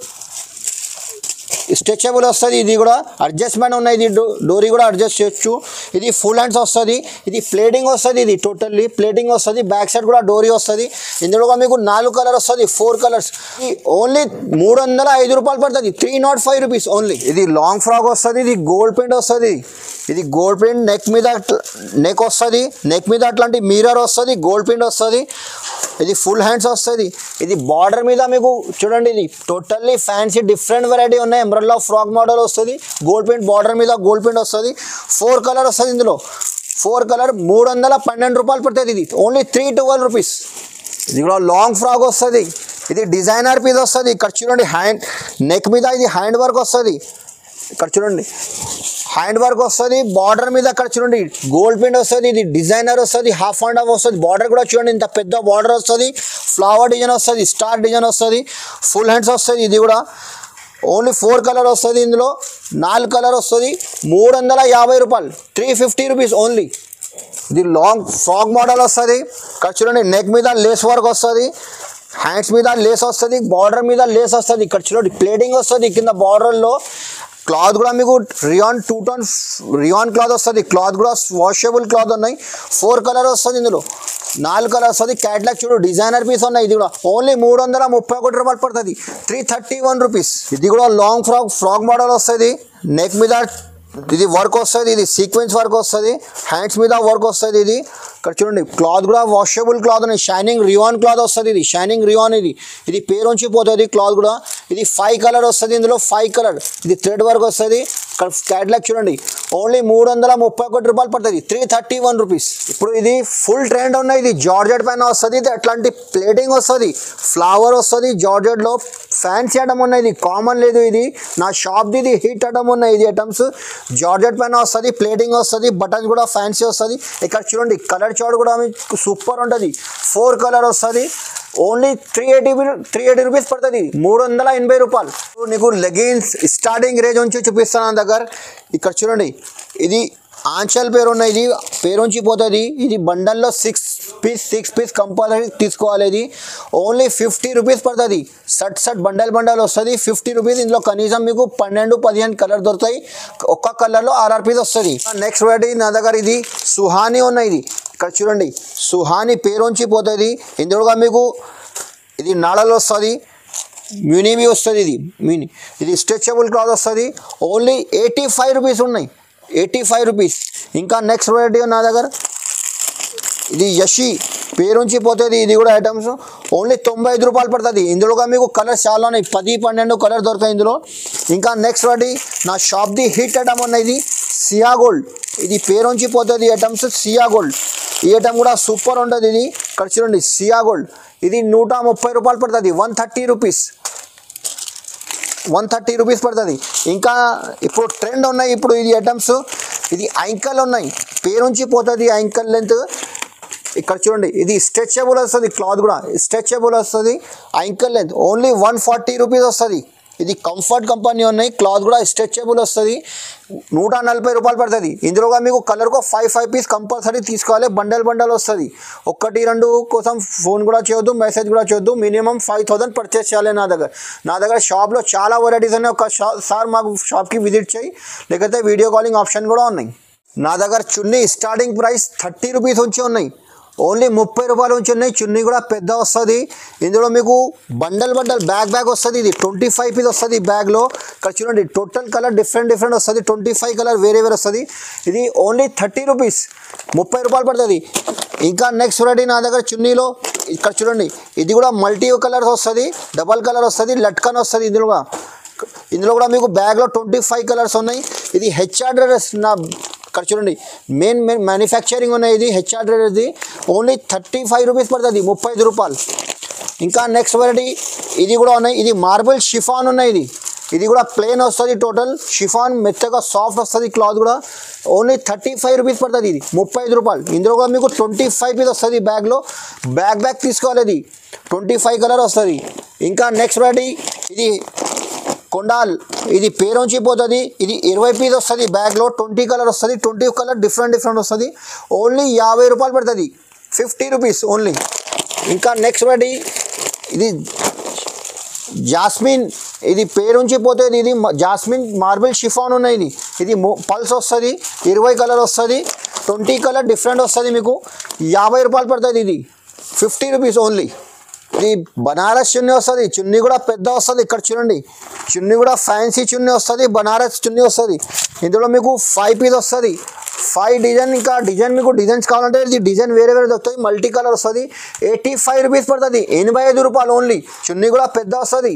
వస్తుంది. ఇది కూడా అడ్జస్ట్మెంట్ ఉన్నాయి, ఇది డోరీ కూడా అడ్జస్ట్ చేయొచ్చు. ఇది ఫుల్ హ్యాండ్స్ వస్తుంది, ఇది ప్లేటింగ్ వస్తుంది, ఇది టోటల్లీ ప్లేటింగ్ వస్తుంది. బ్యాక్ సైడ్ కూడా డోరీ వస్తుంది. ఇందులో మీకు 4 కలర్ వస్తుంది, 4 కలర్స్. ఓన్లీ 305 రూపాయలు పడుతుంది, 305 రూపీస్ ఓన్లీ. ఇది లాంగ్ ఫ్రాక్ వస్తుంది, ఇది గోల్డ్ ప్రింట్ వస్తుంది. ఇది గోల్డ్ ప్రింట్ నెక్ వస్తుంది, నెక్ మీద అట్లాంటి మిర్రర్ వస్తుంది, గోల్డ్ ప్రింట్ వస్తుంది. ఇది ఫుల్ హ్యాండ్స్ వస్తుంది. ఇది బార్డర్ మీద మీకు చూడండి, ఇది టోటల్లీ ఫ్యాన్సీ డిఫరెంట్ వెరైటీ ఉన్నాయి. ఎంబ్రెల్లా ఫ్రాక్ మోడల్ వస్తుంది, గోల్డ్ ప్రింట్ బార్డర్ మీద గోల్డ్ ప్రింట్ వస్తుంది. 4 కలర్ వస్తుంది, ఇందులో 4 కలర్ 312 రూపాయలు పడుతుంది. ఇది ఓన్లీ 312 రూపీస్. ఇది కూడా లాంగ్ ఫ్రాక్ వస్తుంది, ఇది డిజైనర్ పీస్ వస్తుంది. ఇక్కడ చూడండి హ్యాండ్ నెక్ మీద ఇది హ్యాండ్ వర్క్ వస్తుంది. ఇక్కడ చూడండి హ్యాండ్ వర్క్ వస్తుంది, బార్డర్ మీద అక్కడ చూడండి గోల్డ్ ప్రింట్ వస్తుంది. ఇది డిజైనర్ వస్తుంది, హాఫ్ అండ్ హాఫ్ వస్తుంది. బార్డర్ కూడా చూడండి ఇంత పెద్ద బార్డర్ వస్తుంది, ఫ్లవర్ డిజైన్ వస్తుంది, స్టార్ డిజైన్ వస్తుంది, ఫుల్ హ్యాండ్స్ వస్తుంది. ఇది కూడా ఓన్లీ 4 కలర్ వస్తుంది, ఇందులో 4 కలర్ వస్తుంది, 350 రూపాయలు, 350 రూపీస్ ఓన్లీ. ఇది లాంగ్ ఫ్రాక్ మోడల్ వస్తుంది. ఇక్కడ చూడండి నెక్ మీద లేస్ వర్క్ వస్తుంది, హ్యాండ్స్ మీద లేస్ వస్తుంది, బార్డర్ మీద లేస్ వస్తుంది. ఇక్కడ చూడండి ప్లేటింగ్ వస్తుంది కింద బార్డర్లో. క్లాత్ కూడా మీకు రియాన్ 2 టోన్ రియాన్ క్లాత్ వస్తుంది, క్లాత్ కూడా వాషబుల్ క్లాత్ ఉన్నాయి. 4 కలర్ వస్తుంది, ఇందులో 4 కలర్ వస్తుంది. క్యాట్లాగ్ చూడు డిజైనర్ పీస్ ఉన్నాయి. ఇది కూడా ఓన్లీ 331 రూపాయలు పడుతుంది, 331 రూపీస్. ఇది కూడా లాంగ్ ఫ్రాక్ మోడల్ వస్తుంది. నెక్ మీద ఇది వర్క్ వస్తుంది, ఇది సీక్వెన్స్ వర్క్ వస్తుంది, హ్యాండ్స్ మీద వర్క్ వస్తుంది. ఇది ఇక్కడ చూడండి క్లాత్ కూడా వాషబుల్ క్లాత్ ఉన్నాయి, షైనింగ్ రియాన్ క్లాత్ వస్తుంది. ఇది షైనింగ్ రియాన్, ఇది పేరుంచి పోతుంది క్లాత్ కూడా. ఇది 5 కలర్ వస్తుంది, ఇందులో 5 కలర్. ఇది థ్రెడ్ వర్క్ వస్తుంది. ఇక్కడ క్యాట్లాగ్ చూడండి ఓన్లీ 331 రూపాయలు పడుతుంది, 331 రూపీస్. ఇప్పుడు ఇది ఫుల్ ట్రెండ్ ఉన్నాయి, ఇది జార్జెట్ పైన వస్తుంది. ఇది అట్లాంటి ప్లేటింగ్ వస్తుంది, ఫ్లవర్ వస్తుంది జార్జెట్లో. ఫ్యాన్సీ ఐటమ్ ఉన్నాయి, ఇది కామన్ లేదు. ఇది నా షాప్ది, ఇది హిట్ ఐటమ్ ఉన్నాయి. ఇది ఐటమ్స్ జార్జెట్ పైన వస్తుంది, ప్లేటింగ్ వస్తుంది, బటన్స్ కూడా ఫ్యాన్సీ వస్తుంది. ఇక్కడ చూడండి కలర్ చార్ట్ కూడా మీకు సూపర్ ఉంటుంది. 4 కలర్ వస్తుంది, ఓన్లీ 380 రూపీస్ పడుతుంది, 380 రూపాయలు. నీకు లెగిన్స్ స్టార్టింగ్ రేంజ్ నుంచి చూపిస్తాను నా దగ్గర. ఇక్కడ చూడండి ఇది ఆంచల్ పేరు ఉన్నాయి, ఇది పేరుంచి పోతుంది. ఇది బండల్లో 6 పీస్ కంపల్సరీ తీసుకోవాలి. ఇది ఓన్లీ 50 రూపీస్ పడుతుంది. షర్ట్ బండల్ వస్తుంది, 50 రూపీస్. ఇందులో కనీసం మీకు 12-15 కలర్ దొరుకుతాయి, ఒక్క కలర్లో 6 పీస్ వస్తుంది. నెక్స్ట్ వెరైటీ నా దగ్గర ఇది సుహానీ ఉన్నాయి. ఇది ఇక్కడ చూడండి సుహానీ పేరుంచి పోతుంది. ఇందులో మీకు ఇది నాడలు వస్తుంది, మ్యూనివి వస్తుంది. ఇది స్ట్రెచబుల్ క్లాత్ వస్తుంది. ఓన్లీ 85 రూపీస్ ఉన్నాయి, 85 రూపీస్. ఇంకా నెక్స్ట్ వెరైటీ నా దగ్గర ఇది యషి పేరుంచి పోతుంది. ఇది కూడా ఐటమ్స్ ఓన్లీ 95 రూపాయలు పడుతుంది. ఇందులో మీకు కలర్స్ చాలా ఉన్నాయి, 10-12 కలర్ దొరుకుతాయి ఇందులో. ఇంకా నెక్స్ట్ వెరైటీ నా షాప్ది హిట్ ఐటమ్ ఉన్నాయి, ఇది సియా గోల్డ్. ఇది పేరుంచి పోతుంది ఐటమ్స్ సియా గోల్డ్. ఈ ఐటమ్ కూడా సూపర్ ఉంటుంది. ఇది ఇక్కడ చూడండి సియా గోల్డ్. ఇది 130 రూపాయలు పడుతుంది, 130 రూపీస్, 130 రూపీస్ పడుతుంది. ఇంకా ఇప్పుడు ట్రెండ్ ఉన్నాయి ఇప్పుడు ఇది ఐటమ్స్. ఇది యాంకల్ ఉన్నాయి, పేరుంచి పోతుంది యాంకల్ లెంత్. ఇక్కడ చూడండి ఇది స్ట్రెచబుల్ వస్తుంది, క్లాత్ కూడా స్ట్రెచబుల్ వస్తుంది. యాంకల్ లెంత్ ఓన్లీ 140 రూపీస్ వస్తుంది. ఇది కంఫర్ట్ కంపెనీ ఉన్నాయి, క్లాత్ కూడా స్ట్రెచబుల్ వస్తుంది, 140 రూపాయలు పడుతుంది. ఇందులో మీకు కలర్కు 5 పీస్ కంపల్సరీ తీసుకోవాలి, బండల్ వస్తుంది. 1-2 కోసం ఫోన్ కూడా చేయొద్దు, మెసేజ్ కూడా చేయొద్దు. మినిమం 5000 పర్చేస్ చేయాలి. నా దగ్గర షాప్లో చాలా వెరైటీస్ ఉన్నాయి. ఒకసారి మాకు షాప్కి విజిట్ చేయి, లేకపోతే వీడియో కాలింగ్ ఆప్షన్ కూడా ఉన్నాయి. నా దగ్గర చున్నీ స్టార్టింగ్ ప్రైస్ 30 రూపీస్ నుంచి ఉన్నాయి, ఓన్లీ 30 రూపాయల నుంచి ఉన్నాయి. చున్నీ కూడా పెద్ద వస్తుంది. ఇందులో మీకు బండల్ బ్యాగ్ వస్తుంది. ఇది 25 పీస్ వస్తుంది బ్యాగ్లో. ఇక్కడ చూడండి టోటల్ కలర్ డిఫరెంట్ వస్తుంది, 25 కలర్ వేరే వస్తుంది. ఇది ఓన్లీ 30 రూపీస్, 30 రూపాయలు పడుతుంది. ఇంకా నెక్స్ట్ వెరైటీ నా దగ్గర చున్నీలో ఇక్కడ చూడండి ఇది కూడా మల్టీ కలర్స్ వస్తుంది, డబల్ కలర్ వస్తుంది, లట్కన్ వస్తుంది. ఇందులో కూడా మీకు బ్యాగ్లో 25 కలర్స్ ఉన్నాయి. ఇది హెచ్ఆర్డ్రెస్ నా ఇక్కడ చూడండి మెయిన్ మ్యానుఫ్యాక్చరింగ్ ఉన్నాయి. ఇది హెచ్ఆర్డ్రెస్ది ఓన్లీ 35 రూపీస్ పడుతుంది, 35 రూపాయలు. ఇంకా నెక్స్ట్ వెరైటీ ఇది కూడా ఉన్నాయి. ఇది మార్బుల్ షిఫాన్ ఉన్నాయి. ఇది ఇది కూడా ప్లెయిన్ వస్తుంది టోటల్ షిఫాన్ మెత్తగా సాఫ్ట్ వస్తుంది క్లాత్ కూడా ఓన్లీ 35 రూపీస్ పడుతుంది ఇది 35 రూపాయలు ఇందులో కూడా మీకు 25 పీస్ వస్తుంది బ్యాగ్లో బ్యాగ్ తీసుకోవాలి ఇది 25 కలర్ వస్తుంది ఇంకా నెక్స్ట్ వెరైటీ ఇది కొండాల్ ఇది పేరుంచి పోతుంది ఇది 20 పీస్ వస్తుంది బ్యాగ్లో 20 కలర్ వస్తుంది 20 కలర్ డిఫరెంట్ వస్తుంది ఓన్లీ 50 రూపాయలు పడుతుంది 50 రూపీస్ ఓన్లీ ఇంకా నెక్స్ట్ వెరైటీ ఇది జాస్మిన్ ఇది పేరుంచి పోతుంది ఇది జాస్మిన్ మార్బుల్ షిఫాన్ ఉన్నాయి ఇది పల్స్ వస్తుంది 20 కలర్ వస్తుంది 20 కలర్ డిఫరెంట్ వస్తుంది మీకు 50 రూపాయలు పడుతుంది ఇది 50 రూపీస్ ఓన్లీ ఇది బనారస్ చున్నీ వస్తుంది చున్నీ కూడా పెద్ద వస్తుంది ఇక్కడ చూడండి చున్నీ కూడా ఫ్యాన్సీ చున్నీ వస్తుంది బనారస్ చున్నీ వస్తుంది ఇందులో మీకు 5 పీస్ వస్తుంది 5 డిజైన్ ఇంకా డిజైన్ మీకు డిజైన్స్ కావాలంటే ఇది డిజైన్ వేరే దొరుకుతుంది మల్టీ కలర్ వస్తుంది 85 రూపీస్ పడుతుంది 85 రూపాయలు ఓన్లీ చున్నీ కూడా పెద్ద వస్తుంది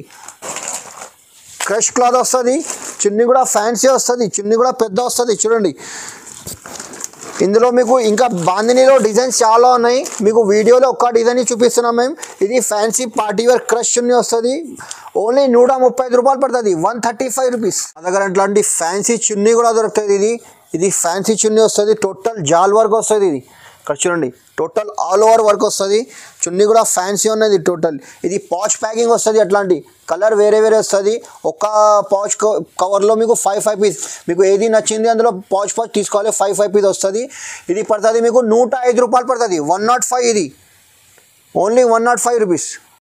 క్రష్ క్లాత్ వస్తుంది చున్నీ కూడా ఫ్యాన్సీ వస్తుంది చున్నీ కూడా పెద్ద వస్తుంది చూడండి ఇందులో మీకు ఇంకా బాందినీలో డిజైన్స్ చాలా ఉన్నాయి మీకు వీడియోలో ఒక్క డిజైన్ చూపిస్తున్నాం మేము ఇది ఫ్యాన్సీ పార్టీ వేర్ క్రష్ చున్నీ వస్తుంది ఓన్లీ 135 రూపాయలు పడుతుంది 135 రూపీస్ మా దగ్గర అట్లాంటి ఫ్యాన్సీ చున్నీ కూడా దొరుకుతుంది ఇది ఫ్యాన్సీ చున్నీ వస్తుంది టోటల్ జాల్ వర్క్ వస్తుంది ఇది ఇక్కడ చూడండి టోటల్ ఆల్ ఓవర్ వర్క్ వస్తుంది చున్నీ కూడా ఫ్యాన్సీ ఉన్నది టోటల్ ఇది పాచ్ ప్యాకింగ్ వస్తుంది అట్లాంటి కలర్ వేరే వస్తుంది ఒక పాచ్ కవర్లో మీకు 5 పీస్ మీకు ఏది నచ్చింది అందులో పాచ్ తీసుకోవాలి 5 పీస్ వస్తుంది ఇది పడుతుంది మీకు 105 రూపాయలు పడుతుంది 105 ఇది ఓన్లీ 105 రూపీస్